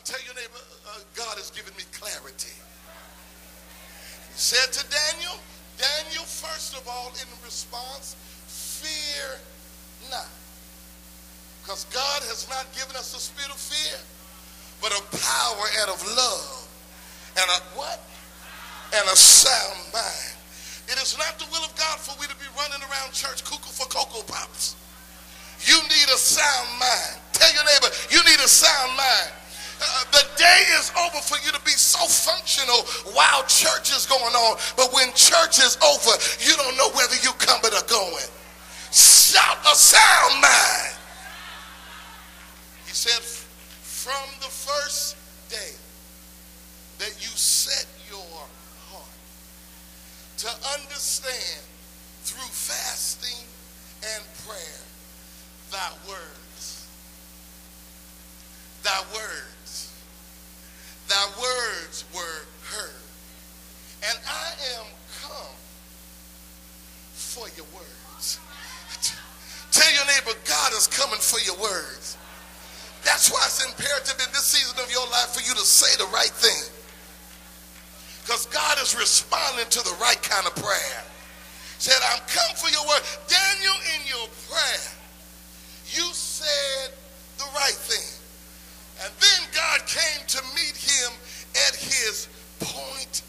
Tell your neighbor, God has given me clarity. He said to Daniel, first of all, in response, fear not. Because God has not given us a spirit of fear, but of power and of love. And a what? And a sound mind. It is not the will of God for we to be running around church cuckoo for Cocoa Pops. You need a sound mind. Tell your neighbor, you need a sound mind. The day is over for you to be so functional while church is going on. But when church is over, you don't know whether you're coming or going. Shout a sound mind. He said, from the first day that you set your heart to understand through fasting and prayer thy words were heard, and I am come for your words. Tell your neighbor, God is coming for your words. That's why it's imperative in this season of your life for you to say the right thing, because God is responding to the right kind of prayer. Said, I'm come for your word. Daniel, in your prayer, you said the right thing. And then God came to meet him at his point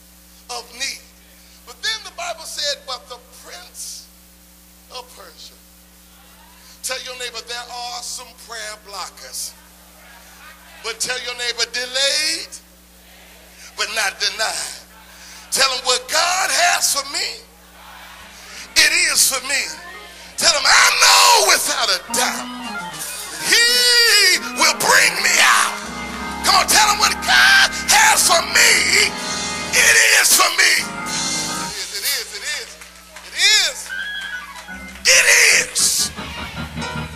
of need. But then the Bible said, but the prince of Persia. Tell your neighbor, there are some prayer blockers. But tell your neighbor, delayed, but not denied. Tell him, what God has for me, it is for me. Tell him, I know without a doubt he will bring me out. Come on, tell him, what God has for me, it is for me.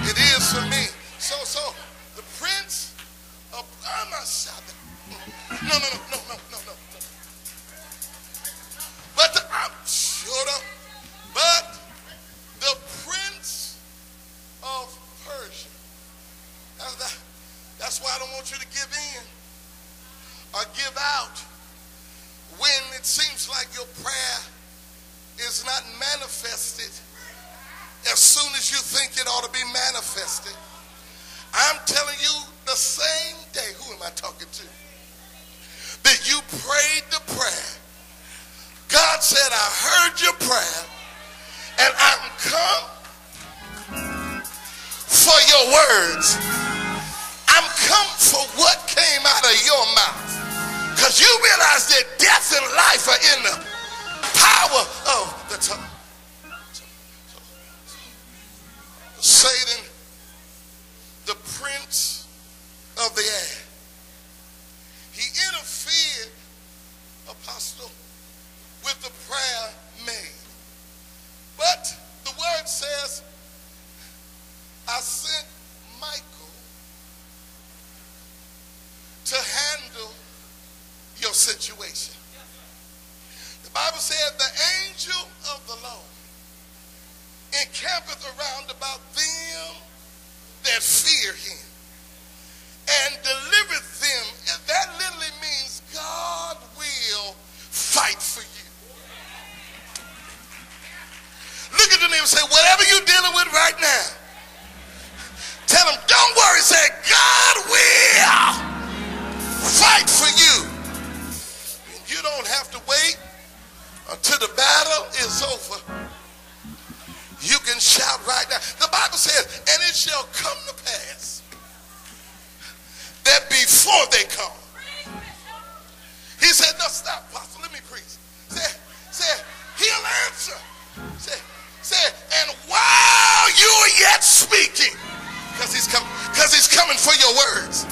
It is for me. So the prince of Amasada. No. But the prince of Persia. That's why I don't want you to give in or give out when it seems like your prayer is not manifested as soon as you think it ought to be manifested. I'm telling you, the same day, who am I talking to, that you prayed the prayer, God said, I heard your prayer, and I'm come for your words. I'm come for what came out of your mouth. Because you realize that death and life are in the power of the tongue. Satan, the prince of the air, he interfered, apostle, with the prayer made. But the word says, I sent Michael to handle your situation. The Bible said, the angel of the Lord encampeth around about them that fear him and delivereth them. And that literally means God will fight for you. Look at the neighbor and say, whatever you're dealing with right now, tell them, don't worry. Say, God will fight for you. And you don't have to wait until the battle is over. You can shout right now. The Bible says, and it shall come to pass that before they come. He said, no, stop, Apostle, let me preach. Said, he'll answer. Said, and while you are yet speaking, because he's coming for your words,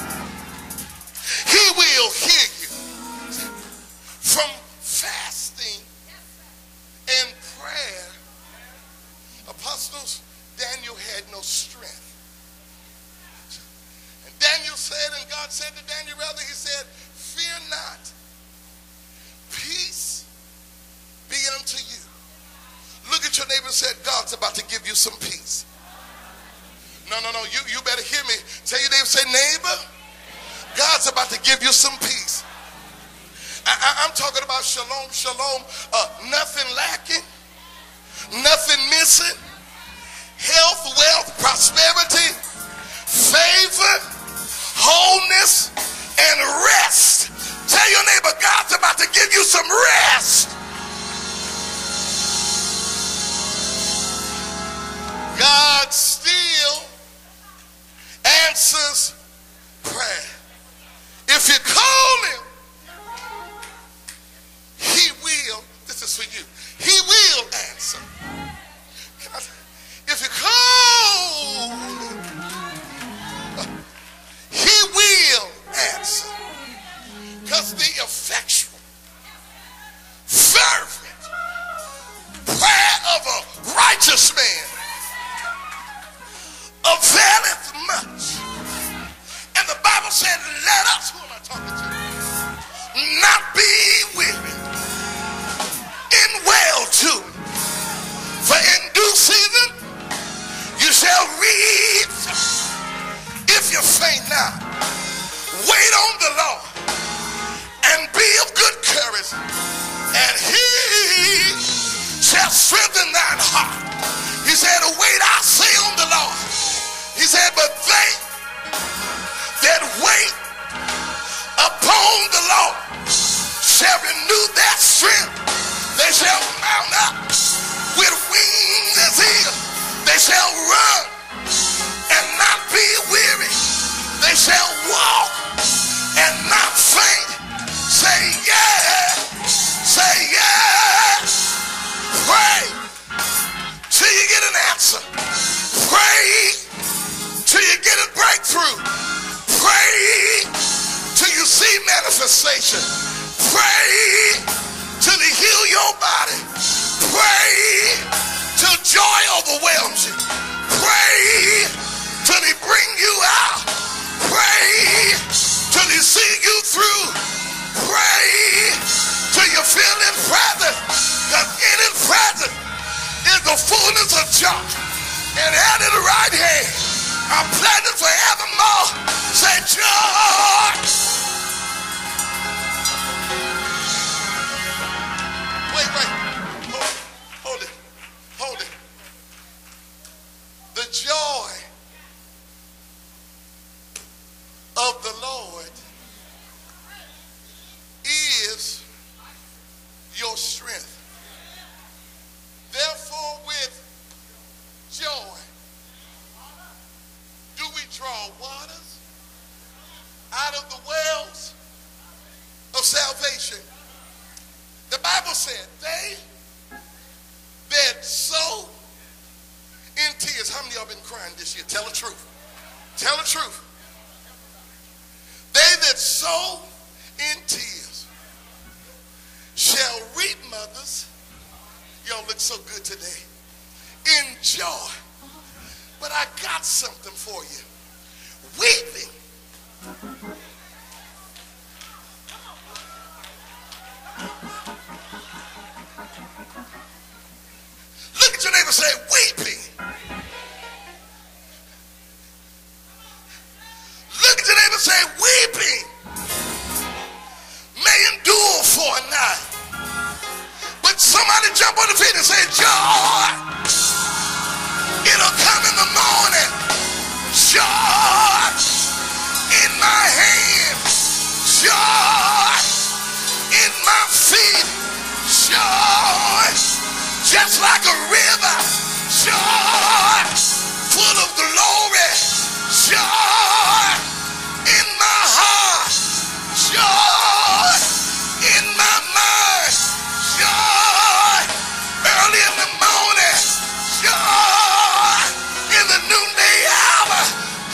he will hear you. From fasting and prayer, apostles, Daniel had no strength. And Daniel said, and God said to Daniel, rather, he said, fear not, peace be unto you. Look at your neighbor and say, God's about to give you some peace. No, you better hear me. Tell your neighbor, say, neighbor, God God's about to give you some peace. I'm talking about shalom, shalom, nothing lacking, nothing missing, health, wealth, prosperity, favor, wholeness, and rest. Tell your neighbor, God's about to give you some rest. God still answers prayer. If you call him, he will, this is for you, he will answer. If you call him, he will answer. Because the effectual, fervent prayer of a righteous man availeth much. And the Bible said, let us, who am I talking to, not be weary in well-doing. For in due season you shall reap if you faint not. Wait on the Lord and be of good courage, and he shall strengthen thine heart. He said, wait, I say on the Lord. He said, but they that wait upon the Lord shall renew their strength. They shall mount up with wings as eagles. They shall run and not be weary. They shall walk and not faint. Say yes. Say yes. Pray till you get an answer. Pray till you get a breakthrough. Pray till you see manifestation. Pray till he heal your body. Pray till joy overwhelms you. Pray till he bring you out. Pray till he see you through. Pray till you feel his presence. Because in his presence is the fullness of joy. And at his right hand are pleasant forevermore. Say joy. Wait. Hold it. The joy of the Lord is your strength. Therefore, with joy do we draw waters out of the wells of salvation. The Bible said, they that sow in tears. How many of y'all been crying this year? Tell the truth. Tell the truth. They that sow in tears shall reap, mothers. Y'all look so good today. In joy. But I got something for you. Weeping. Look at your neighbor and say, weeping. Look at your neighbor and say, weeping may endure for a night. But somebody jump on the feet and say, joy. It'll come in the morning. Joy in my hand. Joy in my feet. Joy just like a river. Joy full of glory. Joy in my heart. Joy in my mind. Joy early in the morning. Joy in the noonday hour.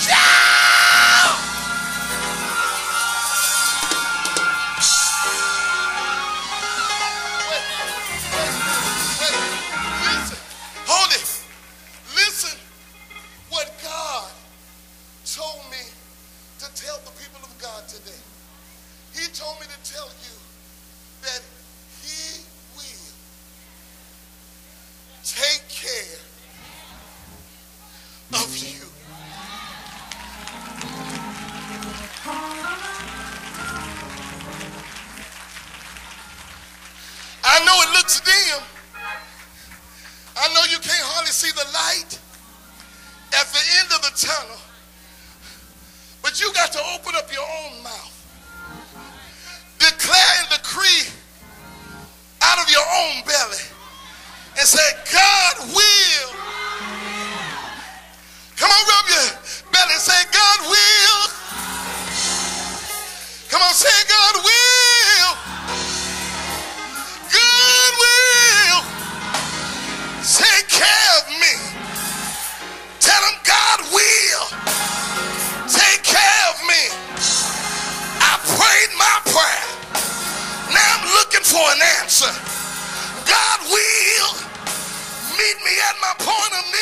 Joy. Wait. Listen. Hold it. Listen what God told me to tell the people of God today. He told me to tell you that he will take care of you. looks dim. I know you can't hardly see the light at the end of the tunnel, but you got to open up your own mouth. Declare and decree out of your own belly and say, God will. Come on, rub your belly and say, God will. Come on, say, God will. God will take care of me. Tell him God will take care of me. I prayed my prayer. Now I'm looking for an answer. God will meet me at my point of need.